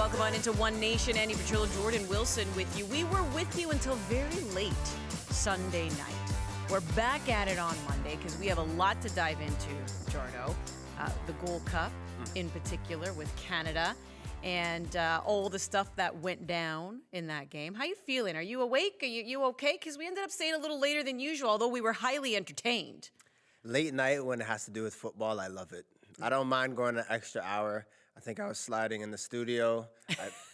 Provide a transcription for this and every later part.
Welcome on into One Nation. Andy Petrillo, Jordan Wilson with you. We were with you until very late Sunday night. We're back at it on Monday because we have a lot to dive into, Jordo. The Gold Cup in particular with Canada and all the stuff that went down in that game. How you feeling? Are you awake? Are you okay? Because we ended up staying a little later than usual, although we were highly entertained. Late night when it has to do with football, I love it. I don't mind going an extra hour. I think I was sliding in the studio.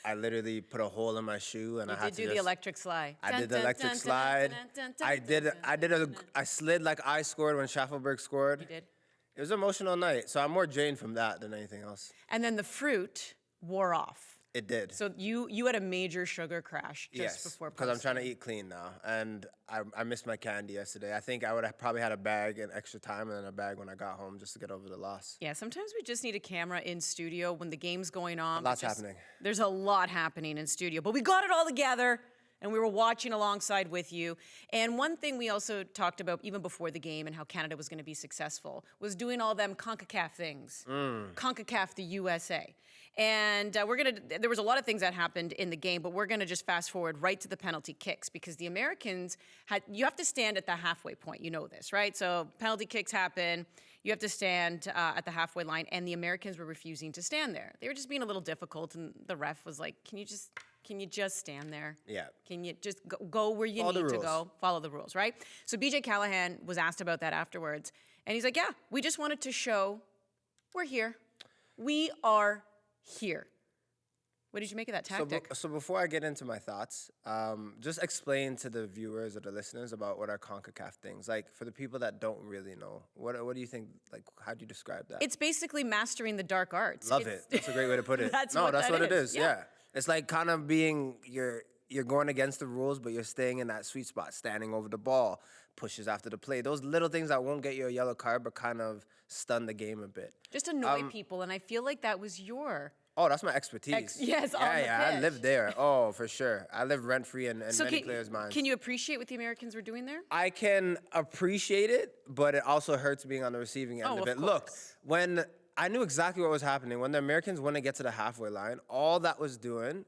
I literally put a hole in my shoe and I had to do the electric slide. I did the electric slide. I slid like I scored when Schaffelberg scored. You did? It was an emotional night, so I'm more drained from that than anything else. And then the fruit wore off. It did. So you had a major sugar crash just before because I'm trying to eat clean now, and I missed my candy yesterday. I think I would have probably had a bag in extra time and then a bag when I got home just to get over the loss. Yeah, sometimes we just need a camera in studio when the game's going on. Lots happening. There's a lot happening in studio, but we got it all together. And we were watching alongside with you. And one thing we also talked about, even before the game and how Canada was going to be successful, was doing all them Concacaf things. Concacaf, the USA. And there was a lot of things that happened in the game, but we're going to just fast forward right to the penalty kicks because the Americans you have to stand at the halfway point. You know this, right? So penalty kicks happen. You have to stand at the halfway line, and the Americans were refusing to stand there. They were just being a little difficult, and the ref was like, Can you just stand there? Yeah. Can you just go where you need to go? Follow the rules, right? So BJ Callahan was asked about that afterwards. And he's like, yeah, we just wanted to show we're here. We are here. What did you make of that tactic? So before I get into my thoughts, just explain to the viewers or the listeners about what are CONCACAF things. Like, for the people that don't really know, what do you think, like, how do you describe that? It's basically mastering the dark arts. Love it. That's a great way to put it. That's what it is. Yeah. It's like kind of being, you're going against the rules, but you're staying in that sweet spot, standing over the ball, pushes after the play. Those little things that won't get you a yellow card, but kind of stun the game a bit. Just annoy people, and I feel like that was your... Oh, that's my expertise. Yes, on the pitch. I lived there. Oh, for sure. I live rent-free in many players' minds. Can you appreciate what the Americans were doing there? I can appreciate it, but it also hurts being on the receiving end of it. Look, when I knew exactly what was happening, when the Americans wouldn't get to the halfway line, all that was doing...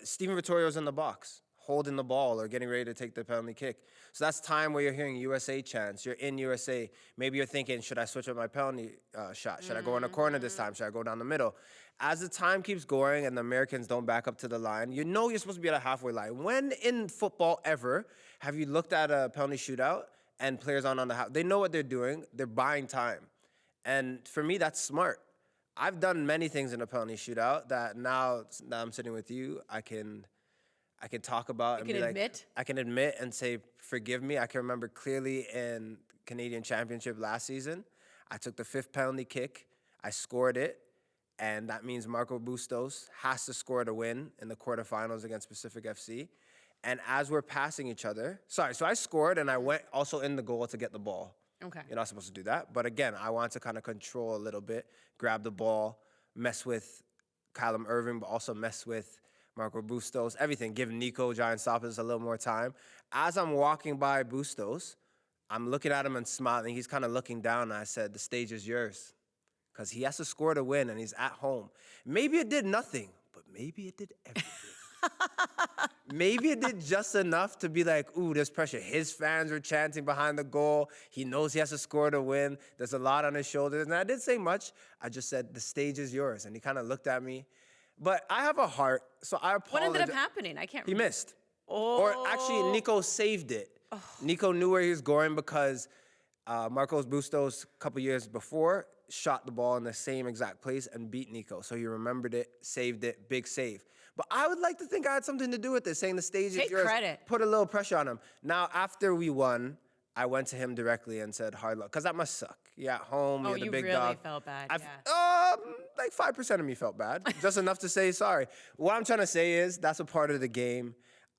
Steven Vittorio was in the box, holding the ball or getting ready to take the penalty kick. So that's time where you're hearing USA chants. You're in USA. Maybe you're thinking, should I switch up my penalty shot? Should I go in the corner this time? Should I go down the middle? As the time keeps going and the Americans don't back up to the line, you know you're supposed to be at a halfway line. When in football ever have you looked at a penalty shootout and players aren't on the half? They know what they're doing. They're buying time. And for me, that's smart. I've done many things in a penalty shootout that now that I'm sitting with you, I can talk about and be like, I can admit and say, forgive me. I can remember clearly in Canadian Championship last season, I took the 5th penalty kick, I scored it, and that means Marco Bustos has to score to win in the quarterfinals against Pacific FC. And as we're passing each other, so I scored and I went also in the goal to get the ball. Okay. You're not supposed to do that. But again, I want to kind of control a little bit, grab the ball, mess with Callum Irving, but also mess with Marco Bustos, everything. Give Nico Giantopoulos a little more time. As I'm walking by Bustos, I'm looking at him and smiling. He's kind of looking down, and I said, the stage is yours. Because he has to score to win, and he's at home. Maybe it did nothing, but maybe it did everything. Maybe it did just enough to be like, ooh, there's pressure. His fans were chanting behind the goal. He knows he has to score to win. There's a lot on his shoulders. And I didn't say much. I just said, the stage is yours. And he kind of looked at me. But I have a heart, so I apologize. What ended up happening? I can't remember. He missed. Or actually, Nico saved it. Nico knew where he was going because Marcos Bustos, a couple years before, shot the ball in the same exact place and beat Nico. So he remembered it, saved it, big save. But I would like to think I had something to do with this, saying the stage is yours. Take credit. Put a little pressure on him. Now, after we won, I went to him directly and said, hard luck. Because that must suck. You're at home, you're the big dog. Oh, you really felt bad, like 5% of me felt bad. Just enough to say sorry. What I'm trying to say is that's a part of the game.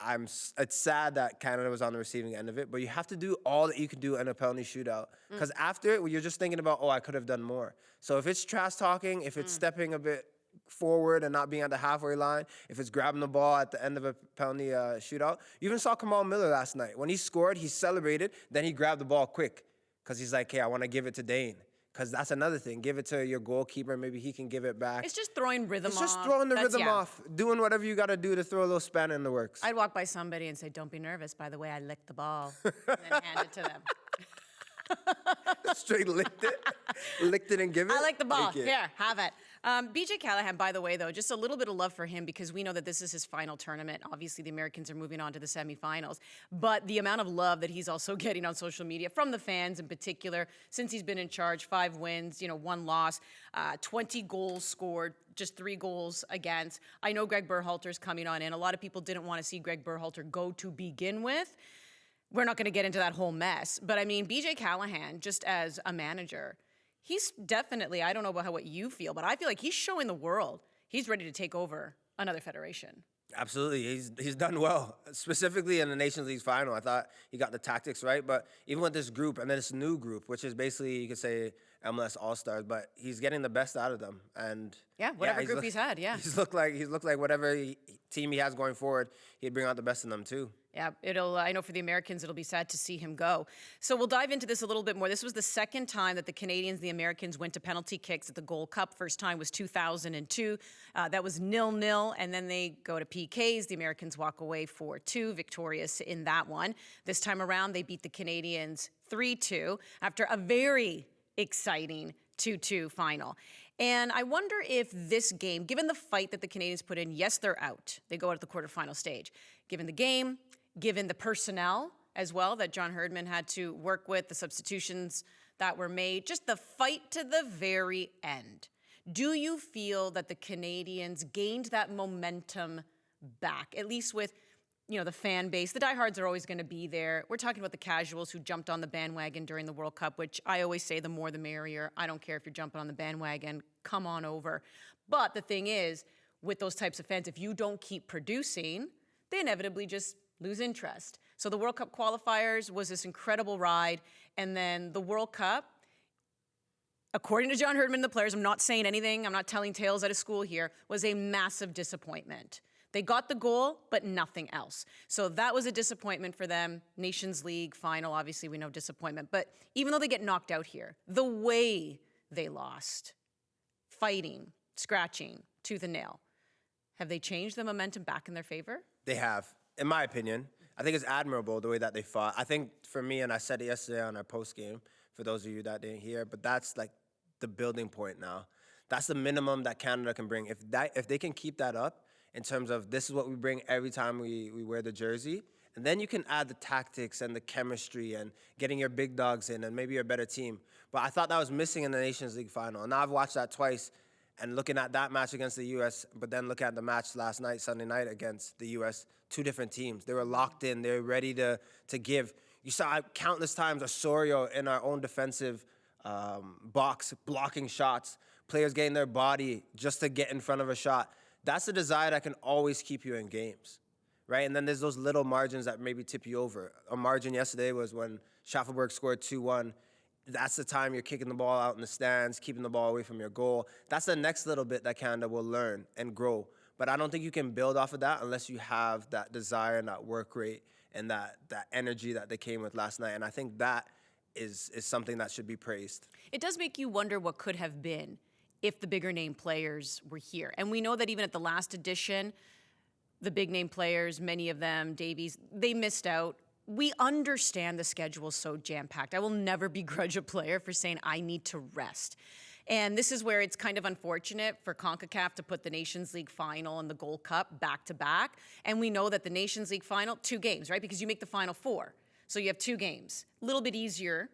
It's sad that Canada was on the receiving end of it, but you have to do all that you can do in a penalty shootout. Because after it, you're just thinking about, I could have done more. So if it's trash talking, if it's stepping a bit forward and not being at the halfway line, if it's grabbing the ball at the end of a penalty shootout. You even saw Kamal Miller last night. When he scored, he celebrated, then he grabbed the ball quick because he's like, hey, I want to give it to Dane Because that's another thing. Give it to your goalkeeper. Maybe he can give it back. It's just throwing rhythm off. It's just throwing the rhythm off. Doing whatever you got to do to throw a little spanner in the works. I'd walk by somebody and say, don't be nervous. By the way, I licked the ball. And then hand it to them. Straight licked it. Licked it and give it. I like the ball. Here, have it. BJ Callahan, by the way, though, just a little bit of love for him because we know that this is his final tournament. Obviously, the Americans are moving on to the semifinals. But the amount of love that he's also getting on social media from the fans in particular, since he's been in charge, 5 wins, 1 loss, 20 goals scored, just 3 goals against. I know Greg Berhalter's coming on in. A lot of people didn't want to see Greg Berhalter go to begin with. We're not going to get into that whole mess. But I mean, BJ Callahan, just as a manager, he's definitely, I don't know about what you feel, but I feel like he's showing the world he's ready to take over another federation. Absolutely. He's done well, specifically in the Nations League final. I thought he got the tactics right, but even with this group and then this new group, which is basically, you could say, MLS All-Stars, but he's getting the best out of them. And whatever group he's had, He's looked like whatever team he has going forward, he'd bring out the best in them too. Yeah, I know for the Americans, it'll be sad to see him go. So we'll dive into this a little bit more. This was the second time that the Canadians, the Americans, went to penalty kicks at the Gold Cup. First time was 2002. That was 0-0, and then they go to PKs. The Americans walk away 4-2, victorious in that one. This time around, they beat the Canadians 3-2 after a very exciting 2-2 final. And I wonder if this game, given the fight that the Canadians put in, yes, they're out. They go out at the quarterfinal stage. Given the game, given the personnel as well that John Herdman had to work with, the substitutions that were made, just the fight to the very end. Do you feel that the Canadians gained that momentum back, at least with the fan base? The diehards are always going to be there. We're talking about the casuals who jumped on the bandwagon during the World Cup, which I always say the more the merrier. I don't care if you're jumping on the bandwagon. Come on over. But the thing is, with those types of fans, if you don't keep producing, they inevitably just lose interest. So the World Cup qualifiers was this incredible ride. And then the World Cup, according to John Herdman and the players, I'm not saying anything, I'm not telling tales out of school here, was a massive disappointment. They got the goal, but nothing else. So that was a disappointment for them. Nations League final, obviously we know disappointment. But even though they get knocked out here, the way they lost, fighting, scratching, tooth and nail, have they changed the momentum back in their favor? They have. In my opinion, I think it's admirable the way that they fought. I think for me, and I said it yesterday on our post game, for those of you that didn't hear, but that's like the building point now. That's the minimum that Canada can bring. If they can keep that up in terms of this is what we bring every time we wear the jersey, and then you can add the tactics and the chemistry and getting your big dogs in and maybe you're a better team. But I thought that was missing in the Nations League final. And now I've watched that twice. And looking at that match against the U.S., but then look at the match last night, Sunday night, against the U.S., 2 different teams. They were locked in. They were ready to give. You saw countless times Osorio in our own defensive box blocking shots, players getting their body just to get in front of a shot. That's the desire that can always keep you in games, right? And then there's those little margins that maybe tip you over. A margin yesterday was when Schaffelberg scored 2-1. That's the time you're kicking the ball out in the stands, keeping the ball away from your goal. That's the next little bit that Canada will learn and grow. But I don't think you can build off of that unless you have that desire and that work rate and that energy that they came with last night. And I think that is something that should be praised. It does make you wonder what could have been if the bigger name players were here. And we know that even at the last edition, the big name players, many of them, Davies, they missed out. We understand the schedule is so jam-packed. I will never begrudge a player for saying, I need to rest. And this is where it's kind of unfortunate for Concacaf to put the Nations League final and the Gold Cup back-to-back. And we know that the Nations League final, 2 games, right? Because you make the final 4. So you have 2 games. A little bit easier.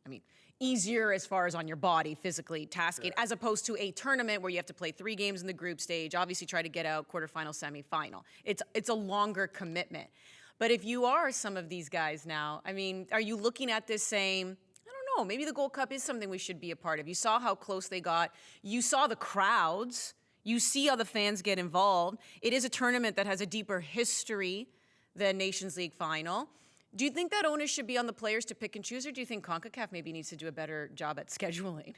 I mean, easier as far as on your body, physically tasking, as opposed to a tournament where you have to play 3 games in the group stage, obviously try to get out quarterfinal, semifinal. It's a longer commitment. But if you are some of these guys now, I mean, are you looking at this saying, I don't know, maybe the Gold Cup is something we should be a part of? You saw how close they got. You saw the crowds. You see how the fans get involved. It is a tournament that has a deeper history than Nations League final. Do you think that onus should be on the players to pick and choose, or do you think CONCACAF maybe needs to do a better job at scheduling?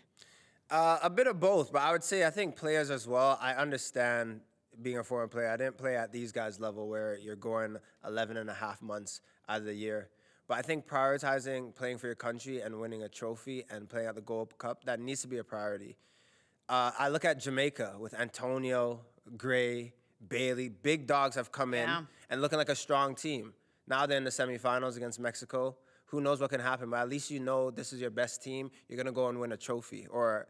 A bit of both, but I would say I think players as well. I understand being a foreign player. I didn't play at these guys' level where you're going 11 and a half months out of the year. But I think prioritizing playing for your country and winning a trophy and playing at the Gold Cup, that needs to be a priority. I look at Jamaica with Antonio, Gray, Bailey. Big dogs have come in and looking like a strong team. Now they're in the semifinals against Mexico. Who knows what can happen, but at least you know this is your best team. You're going to go and win a trophy or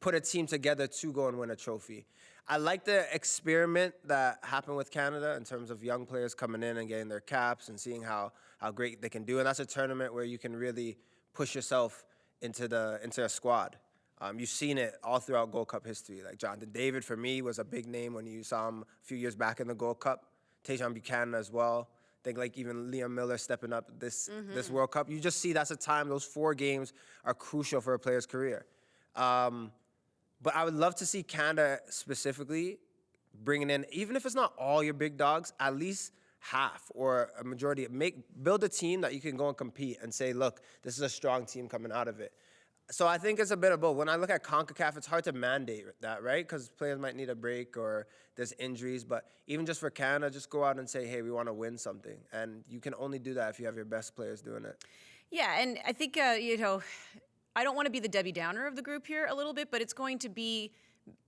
put a team together to go and win a trophy. I like the experiment that happened with Canada in terms of young players coming in and getting their caps and seeing how great they can do. And that's a tournament where you can really push yourself into a squad. You've seen it all throughout Gold Cup history. Like Jonathan David, for me, was a big name when you saw him a few years back in the Gold Cup. Tejan Buchanan as well. I think like even Liam Miller stepping up this World Cup. You just see that's a time, those 4 games are crucial for a player's career. But I would love to see Canada specifically bringing in, even if it's not all your big dogs, at least half or a majority. Build a team that you can go and compete and say, look, this is a strong team coming out of it. So I think it's a bit of both. When I look at CONCACAF, it's hard to mandate that, right? Because players might need a break or there's injuries. But even just for Canada, just go out and say, hey, we want to win something. And you can only do that if you have your best players doing it. Yeah, and I think, you know, I don't want to be the Debbie Downer of the group here a little bit, but it's going to be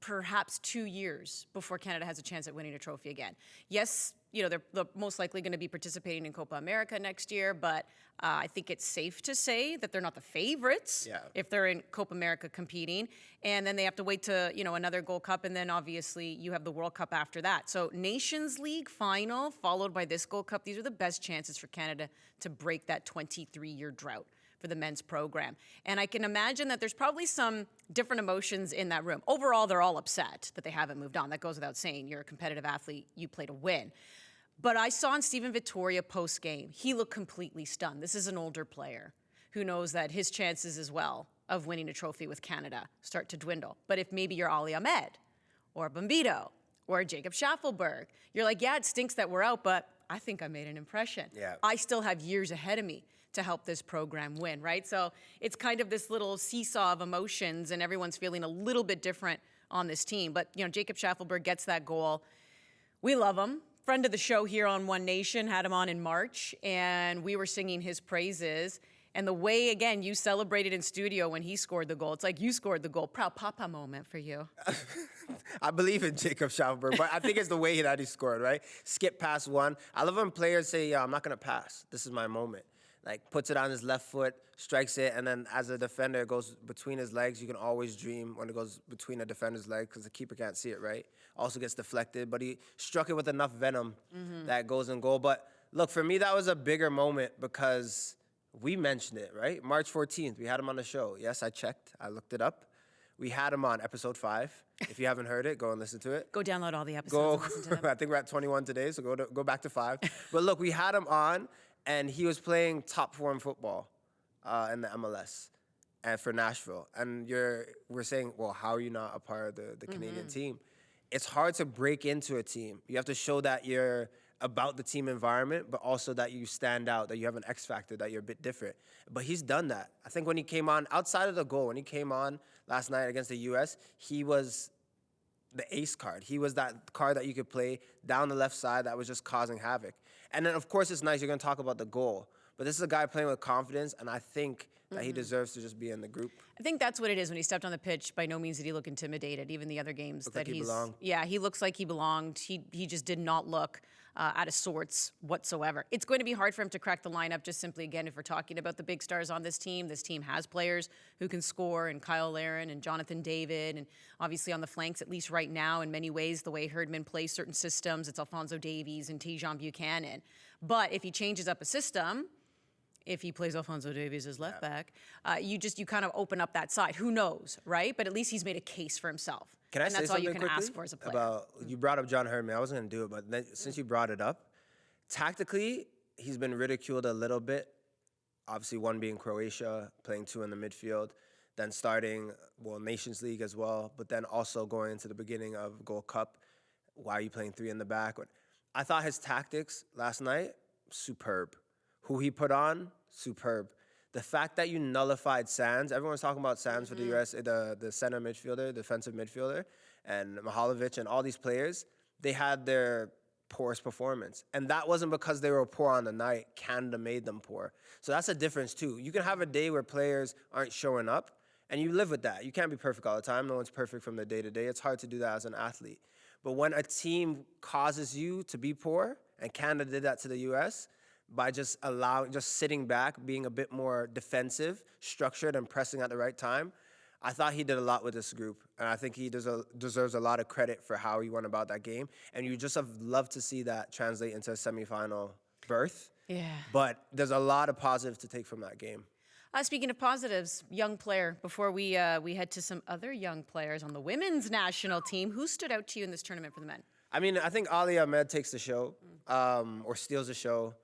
perhaps 2 years before Canada has a chance at winning a trophy again. Yes, you know, they're most likely going to be participating in Copa America next year, but I think it's safe to say that they're not the favorites if they're in Copa America competing. And then they have to wait to, you know, another Gold Cup, and then obviously you have the World Cup after that. So Nations League final followed by this Gold Cup, these are the best chances for Canada to break that 23-year drought for the men's program. And I can imagine that there's probably some different emotions in that room. Overall, they're all upset that they haven't moved on. That goes without saying. You're a competitive athlete. You play to win. But I saw in Steven Vittoria post-game, he looked completely stunned. This is an older player who knows that his chances as well of winning a trophy with Canada start to dwindle. But if maybe you're Ali Ahmed or Bombito or Jacob Schaffelberg, you're like, yeah, it stinks that we're out, but I think I made an impression. Yeah. I still have years ahead of me to help this program win, right? So it's kind of this little seesaw of emotions, and everyone's feeling a little bit different on this team. But, you know, Jacob Schaffelberg gets that goal. We love him. Friend of the show here on OneNation, had him on in March, and we were singing his praises. And the way, again, you celebrated in studio when he scored the goal, it's like you scored the goal. Proud papa moment for you. I believe in Jacob Schaffelberg, but I think it's the way that he scored, right? Skip past one. I love when players say, yeah, I'm not going to pass. This is my moment. Like, puts it on his left foot, strikes it, and then as a defender, it goes between his legs. You can always dream when it goes between a defender's legs because the keeper can't see it, right? Also gets deflected, but he struck it with enough venom that it goes in goal. But look, for me, that was a bigger moment because we mentioned it, right? March 14th, we had him on the show. Yes, I checked. I looked it up. We had him on episode 5. If you haven't heard it, go and listen to it. Go download all the episodes and listen to them. I think we're at 21 today, so go back to 5. But look, we had him on, and he was playing top form football in the MLS and for Nashville. And we're saying, well, how are you not a part of the Canadian team? It's hard to break into a team. You have to show that you're about the team environment, but also that you stand out, that you have an X factor, that you're a bit different. But he's done that. I think when he came on, outside of the goal, when he came on last night against the U.S., he was the ace card. He was that card that you could play down the left side that was just causing havoc. And then, of course, it's nice. You're going to talk about the goal. But this is a guy playing with confidence, and I think that he deserves to just be in the group. I think that's what it is when he stepped on the pitch. By no means did he look intimidated. Even the other games Looked that like he belonged. Yeah, he looks like he belonged. He just did not look out of sorts whatsoever. It's going to be hard for him to crack the lineup. Just simply, again, if we're talking about the big stars on this team has players who can score, and Kyle Larin and Jonathan David, and obviously on the flanks, at least right now, in many ways, the way Herdman plays certain systems, it's Alphonso Davies and Tejan Buchanan. But if he changes up a system, if he plays Alphonso Davies as left back, you kind of open up that side. Who knows, right? But at least he's made a case for himself. Can I say that's all something you can quickly ask for as a player. you brought up John Herdman. I wasn't going to do it, but then, since you brought it up, tactically, he's been ridiculed a little bit. Obviously, one being Croatia, playing 2 in the midfield, then starting, Nations League as well, but then also going into the beginning of Gold Cup. Why are you playing 3 in the back? I thought his tactics last night, superb. Who he put on, superb. The fact that you nullified Sands, everyone's talking about Sands for the U.S., the center midfielder, defensive midfielder, and Mihalovic and all these players, they had their poorest performance. And that wasn't because they were poor on the night. Canada made them poor. So that's a difference too. You can have a day where players aren't showing up, and you live with that. You can't be perfect all the time. No one's perfect from the day to day. It's hard to do that as an athlete. But when a team causes you to be poor, and Canada did that to the U.S., by just sitting back, being a bit more defensive, structured, and pressing at the right time, I thought he did a lot with this group, and I think he deserves a lot of credit for how he went about that game. And you just have loved to see that translate into a semifinal berth. Yeah. But there's a lot of positives to take from that game. Speaking of positives, young player, before we head to some other young players on the women's national team, who stood out to you in this tournament for the men? I mean, I think Ali Ahmed takes the show, or steals the show.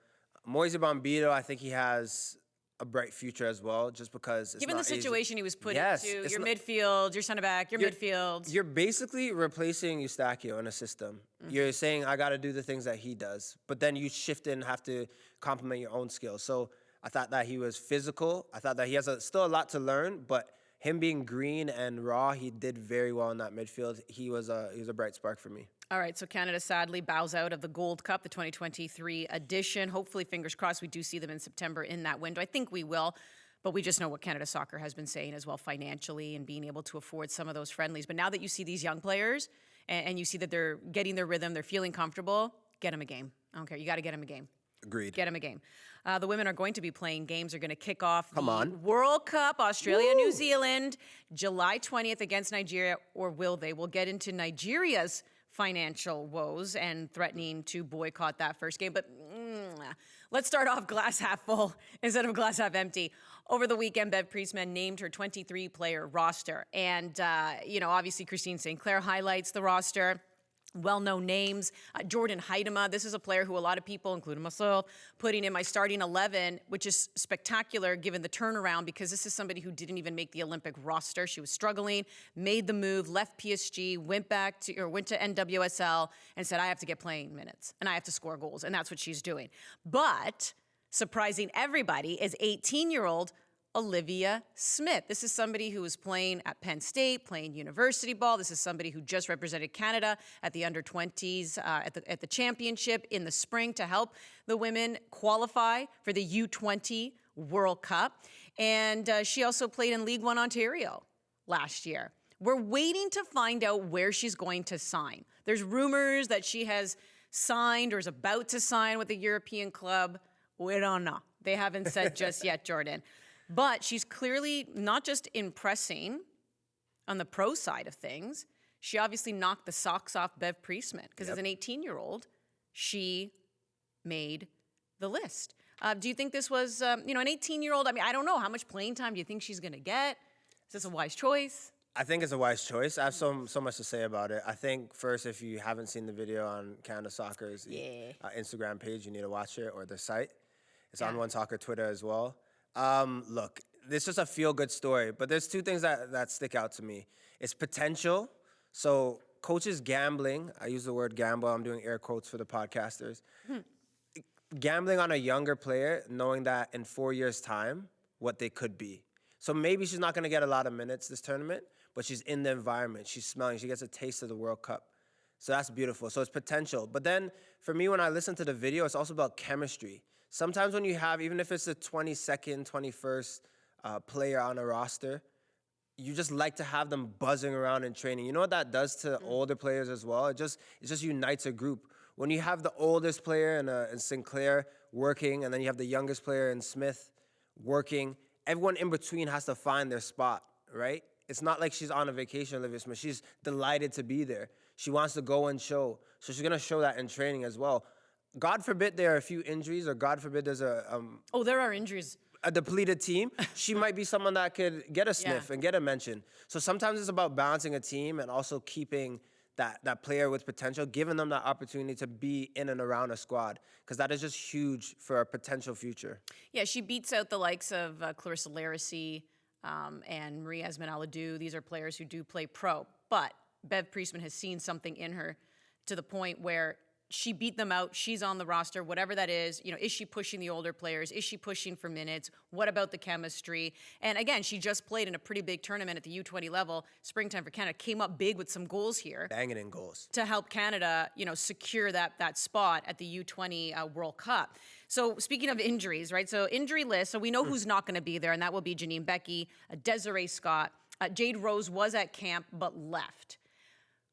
Moise Bombito, I think he has a bright future as well, just because it's given not the situation easy. he was put Yes, into, it's your not- midfield, your center back, your midfield. You're basically replacing Eustachio in a system. You're saying, I got to do the things that he does, but then you shift in and have to complement your own skills. So I thought that he was physical. I thought that he has still a lot to learn, but him being green and raw, he did very well in that midfield. He was a bright spark for me. All right, so Canada sadly bows out of the Gold Cup, the 2023 edition. Hopefully, fingers crossed, we do see them in September in that window. I think we will, but we just know what Canada Soccer has been saying as well financially and being able to afford some of those friendlies. But now that you see these young players and you see that they're getting their rhythm, they're feeling comfortable, get them a game. I don't care. You got to get them a game. Agreed. Get them a game. The women are going to be playing games. They're going to kick off the on. World Cup, Australia, New Zealand, July 20th against Nigeria, or will they? We'll get into Nigeria's financial woes and threatening to boycott that first game. But let's start off glass half full instead of glass half empty. Over the weekend, Bev Priestman named her 23-player roster. And, obviously Christine St. Clair highlights the roster. Well-known names. Jordan Huitema, this is a player who a lot of people, including myself, putting in my starting 11, which is spectacular given the turnaround because this is somebody who didn't even make the Olympic roster. She was struggling, made the move, left PSG, went to NWSL and said, I have to get playing minutes and I have to score goals. And that's what she's doing. But surprising everybody is 18-year-old Olivia Smith. This is somebody who was playing at Penn State, playing university ball. This is somebody who just represented Canada at the under-20s at the championship in the spring to help the women qualify for the U20 World Cup. And she also played in League One Ontario last year. We're waiting to find out where she's going to sign. There's rumors that she has signed or is about to sign with a European club. We don't know. They haven't said just yet, Jordan. But she's clearly not just impressing on the pro side of things. She obviously knocked the socks off Bev Priestman because as an 18-year-old, she made the list. Do you think this was, an 18-year-old? I mean, I don't know. How much playing time do you think she's going to get? Is this a wise choice? I think it's a wise choice. I have so much to say about it. I think first, if you haven't seen the video on Canada Soccer's Instagram page, you need to watch it, or the site. It's on One Soccer Twitter as well. Look, this is a feel-good story, but there's two things that stick out to me. It's potential. So coaches gambling, I use the word gamble, I'm doing air quotes for the podcasters. Gambling on a younger player, knowing that in 4 years' time, what they could be. So maybe she's not going to get a lot of minutes this tournament, but she's in the environment. She's smelling. She gets a taste of the World Cup. So that's beautiful. So it's potential. But then for me, when I listen to the video, it's also about chemistry. Sometimes when you have, even if it's a 22nd, 21st player on a roster, you just like to have them buzzing around in training. You know what that does to older players as well? It just unites a group. When you have the oldest player in Sinclair working, and then you have the youngest player in Smith working, everyone in between has to find their spot, right? It's not like she's on a vacation, Olivia Smith. She's delighted to be there. She wants to go and show. So she's going to show that in training as well. God forbid there are a few injuries, or God forbid there's there are injuries. A depleted team. She might be someone that could get a sniff and get a mention. So sometimes it's about balancing a team and also keeping that player with potential, giving them that opportunity to be in and around a squad, because that is just huge for a potential future. Yeah, she beats out the likes of Clarissa Laracy and Marie Esmen-Aladou. These are players who do play pro, but Bev Priestman has seen something in her to the point where she beat them out. She's on the roster, whatever that is. You know, is she pushing the older players? Is she pushing for minutes? What about the chemistry? And again, she just played in a pretty big tournament at the U20 level. Springtime for Canada came up big with some goals here. Banging in goals. To help Canada, you know, secure that spot at the U20 World Cup. So speaking of injuries, right? So injury list. So we know who's not going to be there, and that will be Janine Becky, Desiree Scott. Jade Rose was at camp but left.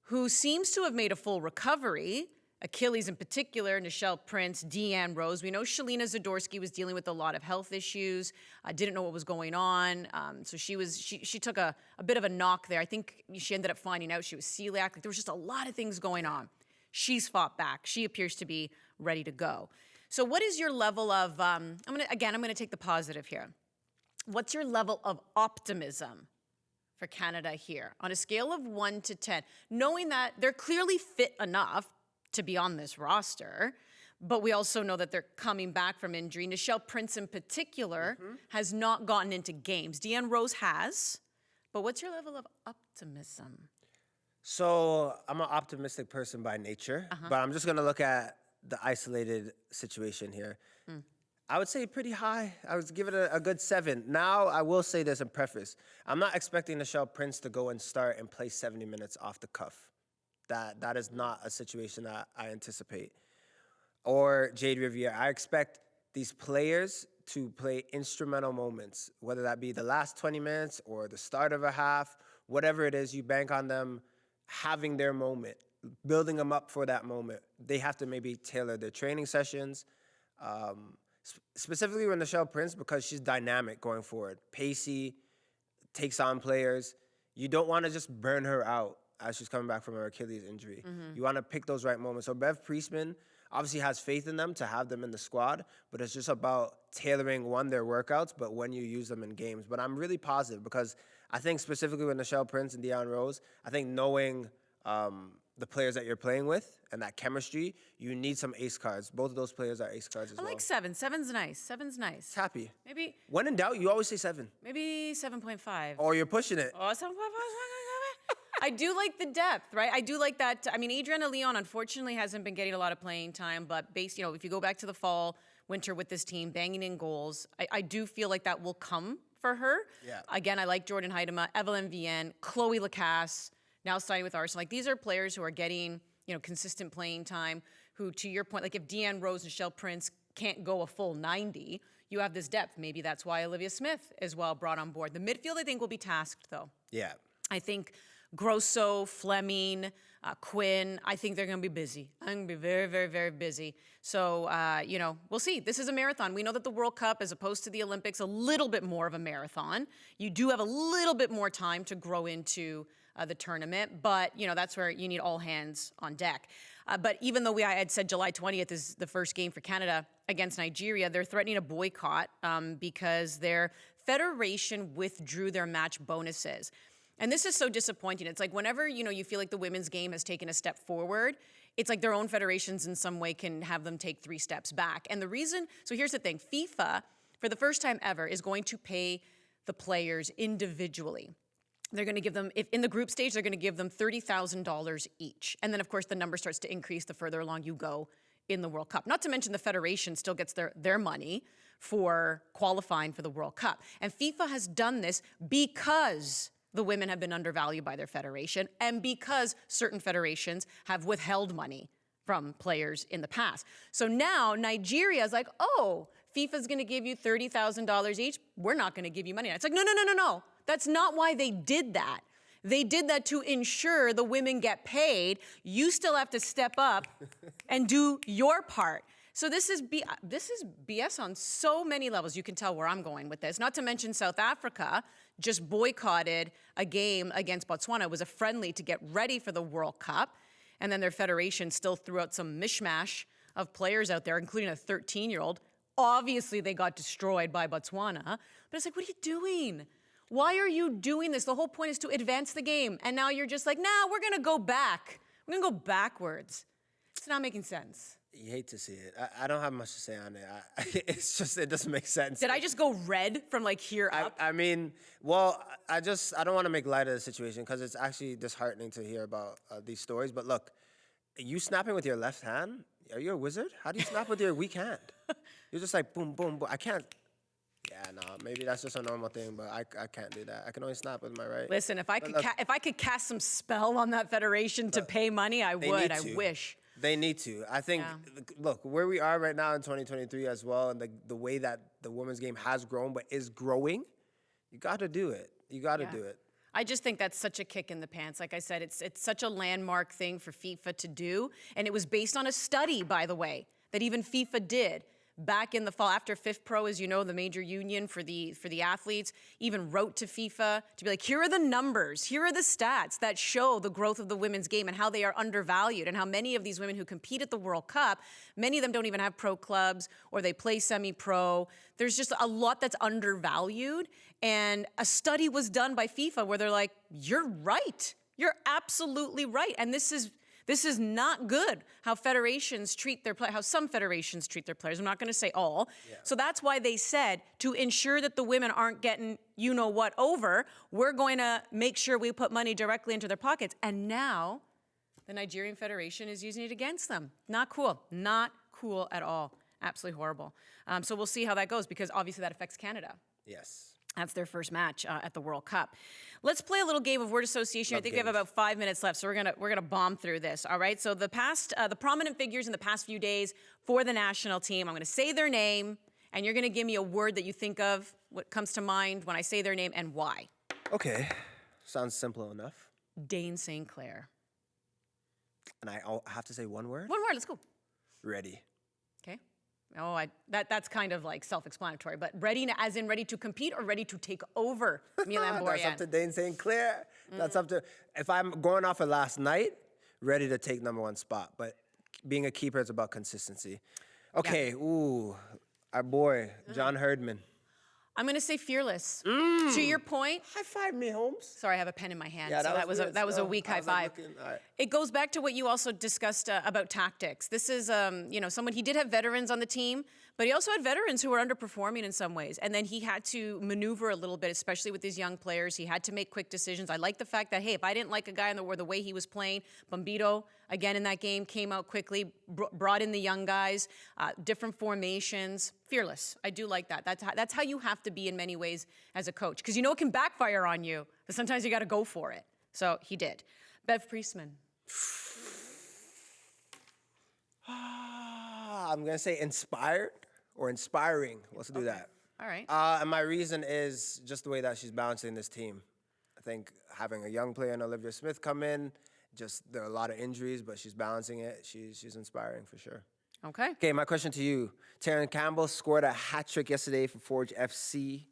Who seems to have made a full recovery. Achilles in particular, Nichelle Prince, Deanne Rose. We know Shalina Zadorsky was dealing with a lot of health issues. Didn't know what was going on. So she took a bit of a knock there. I think she ended up finding out she was celiac. Like, there was just a lot of things going on. She's fought back. She appears to be ready to go. So what is your level of, I'm gonna take the positive here. What's your level of optimism for Canada here on a scale of 1 to 10, knowing that they're clearly fit enough to be on this roster, but we also know that they're coming back from injury. Nichelle Prince in particular has not gotten into games. Deanne Rose has, but what's your level of optimism? So I'm an optimistic person by nature, but I'm just gonna look at the isolated situation here. I would say pretty high. I would give it a good 7. Now, I will say this in preface. I'm not expecting Nichelle Prince to go and start and play 70 minutes off the cuff. That is not a situation that I anticipate. Or Jade Riviere. I expect these players to play instrumental moments, whether that be the last 20 minutes or the start of a half, whatever it is, you bank on them having their moment, building them up for that moment. They have to maybe tailor their training sessions, specifically with Nichelle Prince, because she's dynamic going forward. Pacey, takes on players. You don't want to just burn her out as she's coming back from her Achilles injury. You want to pick those right moments. So Bev Priestman obviously has faith in them to have them in the squad, but it's just about tailoring, their workouts, but when you use them in games. But I'm really positive because I think specifically with Nichelle Prince and Deanne Rose, I think knowing the players that you're playing with and that chemistry, you need some ace cards. Both of those players are ace cards as well. I like 7. 7's nice. 7's nice. Happy. Maybe. When in doubt, you always say 7. Maybe 7.5. Or you're pushing it. Oh, 7.5. I do like the depth, right? I do like that. I mean, Adriana Leon unfortunately hasn't been getting a lot of playing time, but if you go back to the fall, winter with this team, banging in goals, I do feel like that will come for her. Yeah. Again, I like Jordan Heidema, Evelyn Vienne, Chloe Lacasse, now signing with Arsenal. Like, these are players who are getting, consistent playing time, who, to your point, like if Deanne Rose and Nichelle Prince can't go a full 90, you have this depth. Maybe that's why Olivia Smith is well brought on board. The midfield, I think, will be tasked, though. Yeah. I think Grosso, Fleming, Quinn, I think they're going to be busy. I'm going to be very, very, very busy. So, we'll see. This is a marathon. We know that the World Cup, as opposed to the Olympics, a little bit more of a marathon. You do have a little bit more time to grow into the tournament, but, that's where you need all hands on deck. But even though I had said July 20th is the first game for Canada against Nigeria, they're threatening a boycott because their federation withdrew their match bonuses. And this is so disappointing. It's like whenever, you feel like the women's game has taken a step forward, it's like their own federations in some way can have them take 3 steps back. And the reason, so here's the thing, FIFA, for the first time ever, is going to pay the players individually. They're going to give them, if in the group stage, they're going to give them $30,000 each. And then, of course, the number starts to increase the further along you go in the World Cup. Not to mention the federation still gets their money for qualifying for the World Cup. And FIFA has done this because the women have been undervalued by their federation and because certain federations have withheld money from players in the past. So now Nigeria is like, oh, FIFA's going to give you $30,000 each. We're not going to give you money. And it's like, no. That's not why they did that. They did that to ensure the women get paid. You still have to step up and do your part. So this is BS on so many levels. You can tell where I'm going with this. Not to mention South Africa just boycotted a game against Botswana. It was a friendly to get ready for the World Cup. And then their federation still threw out some mishmash of players out there, including a 13-year-old. Obviously, they got destroyed by Botswana. But it's like, what are you doing? Why are you doing this? The whole point is to advance the game. And now you're just like, nah, we're going to go back. We're going to go backwards. It's not making sense. You hate to see it. I don't have much to say on it. It's just, it doesn't make sense. Did I just go red from like here up? I mean, well, I don't want to make light of the situation because it's actually disheartening to hear about these stories. But look, You snapping with your left hand? Are you a wizard? How do you snap with your weak hand? You're just like boom, boom, boom. I can't. Yeah, no, maybe that's just a normal thing, but I can't do that. I can only snap with my right. Listen, if I could cast some spell on that federation to pay money, I would. I wish. They need to. I think, look, where we are right now in 2023 as well, and the way that the women's game has grown but is growing, you got to do it. You got to do it. I just think that's such a kick in the pants. Like I said, it's such a landmark thing for FIFA to do. And it was based on a study, by the way, that even FIFA did back in the fall after FIFPro, as you know, the major union for the athletes, even wrote to FIFA to be like, here are the numbers, here are the stats that show the growth of the women's game and how they are undervalued and how many of these women who compete at the World Cup, many of them don't even have pro clubs or they play semi-pro. There's just a lot that's undervalued. And a study was done by FIFA where they're like, you're right. You're absolutely right. And this is not good how federations treat their players, how some federations treat their players. I'm not going to say all. Yeah. So that's why they said to ensure that the women aren't getting you-know-what over, we're going to make sure we put money directly into their pockets. And now the Nigerian Federation is using it against them. Not cool. Not cool at all. Absolutely horrible. So we'll see how that goes because obviously that affects Canada. Yes. That's their first match at the World Cup. Let's play a little game of word association. I think we have about 5 minutes left, so we're gonna bomb through this. All right. So the prominent figures in the past few days for the national team. I'm gonna say their name, and you're gonna give me a word that you think of, what comes to mind when I say their name, and why. Okay. Sounds simple enough. Dane St. Clair. And I have to say one word. One word. Let's go. Ready. Okay. Oh, that's kind of like self-explanatory, but ready as in ready to compete or ready to take over Milan Borjan? That's up to Dane St. Clair. That's up to, if I'm going off of last night, ready to take #1 spot. But being a keeper is about consistency. Okay, our boy, John Herdman. I'm going to say fearless. To your point. High five me, Holmes. Sorry, I have a pen in my hand. Yeah, so that was a weak high five. Right. It goes back to what you also discussed about tactics. This is, someone, he did have veterans on the team, but he also had veterans who were underperforming in some ways. And then he had to maneuver a little bit, especially with these young players. He had to make quick decisions. I like the fact that, hey, if I didn't like a guy or the way he was playing, Bombito, again in that game, came out quickly, brought in the young guys, different formations. Fearless. I do like that. That's how you have to be in many ways as a coach. Because you know it can backfire on you, but sometimes you got to go for it. So he did. Bev Priestman. I'm going to say inspired or inspiring. Let's do that. All right. And my reason is just the way that she's balancing this team. I think having a young player and Olivia Smith come in, there are a lot of injuries, but she's balancing it. She's inspiring for sure. Okay. Okay, my question to you. Taryn Campbell scored a hat trick yesterday for Forge FC.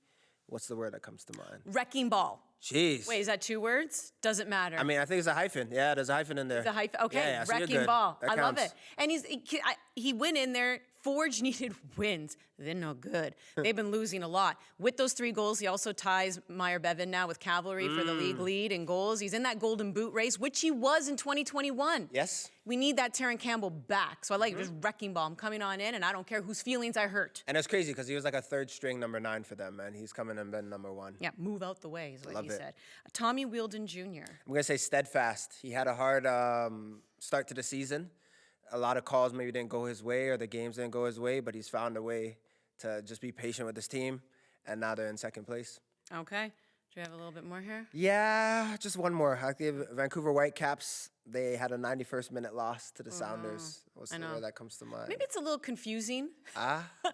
What's the word that comes to mind? Wrecking ball. Jeez. Wait, is that 2 words? Doesn't matter. I mean, I think it's a hyphen. Yeah, there's a hyphen in there. It's a hyphen. Okay, yeah, so wrecking ball. That I love counts. it. And he went in there. Forge needed wins. They're no good. They've been losing a lot. With those 3 goals, he also ties Meyer Bevan now with Cavalry for the league lead in goals. He's in that Golden Boot race, which he was in 2021. Yes. We need that Taryn Campbell back. So I like just wrecking ball. I'm coming on in, and I don't care whose feelings I hurt. And it's crazy because he was like a 3rd string #9 for them, man. He's coming and been #1. Yeah, move out the way is what he said. Tommy Wheeldon Jr. I'm going to say steadfast. He had a hard start to the season. A lot of calls maybe didn't go his way or the games didn't go his way, but he's found a way to just be patient with his team, and now they're in 2nd place. Okay. Do you have a little bit more here? Yeah, just one more. I'll give Vancouver Whitecaps. They had a 91st minute loss to the Sounders. What's the word that comes to mind? Maybe it's a little confusing.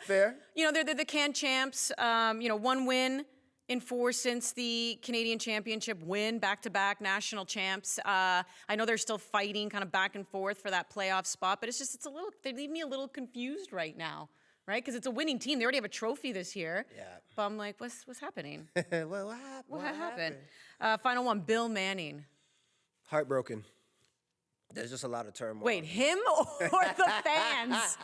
Fair. They're the Can champs. 1 win in 4 since the Canadian Championship win, back-to-back national champs. I know they're still fighting kind of back and forth for that playoff spot, but they leave me a little confused right now, right? Because it's a winning team. They already have a trophy this year. Yeah. But I'm like, what's happening? What happened? Final one, Bill Manning. Heartbroken. There's just a lot of turmoil. Wait, him or the fans?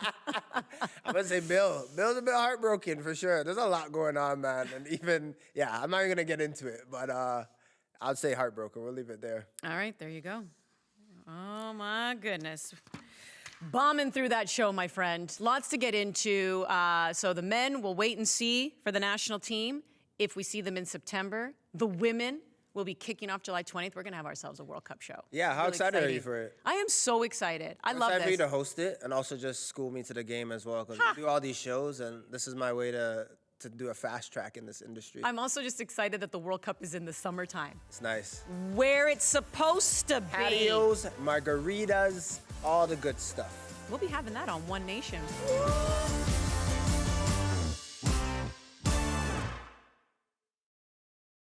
I'm going to say Bill. Bill's a bit heartbroken for sure. There's a lot going on, man. And even, I'm not even going to get into it, but I'll say heartbroken. We'll leave it there. All right, there you go. Oh, my goodness. Bombing through that show, my friend. Lots to get into. So the men will wait and see for the national team if we see them in September. The women will be kicking off July 20th. We're going to have ourselves a World Cup show. Yeah, how Really excited are you for it? I am so excited. I love excited this. for you to host it and also just school me to the game as well, because we do all these shows, and this is my way to do a fast track in this industry. I'm also just excited that the World Cup is in the summertime. It's nice. Where it's supposed to be. Patios, margaritas, all the good stuff. We'll be having that on OneNation.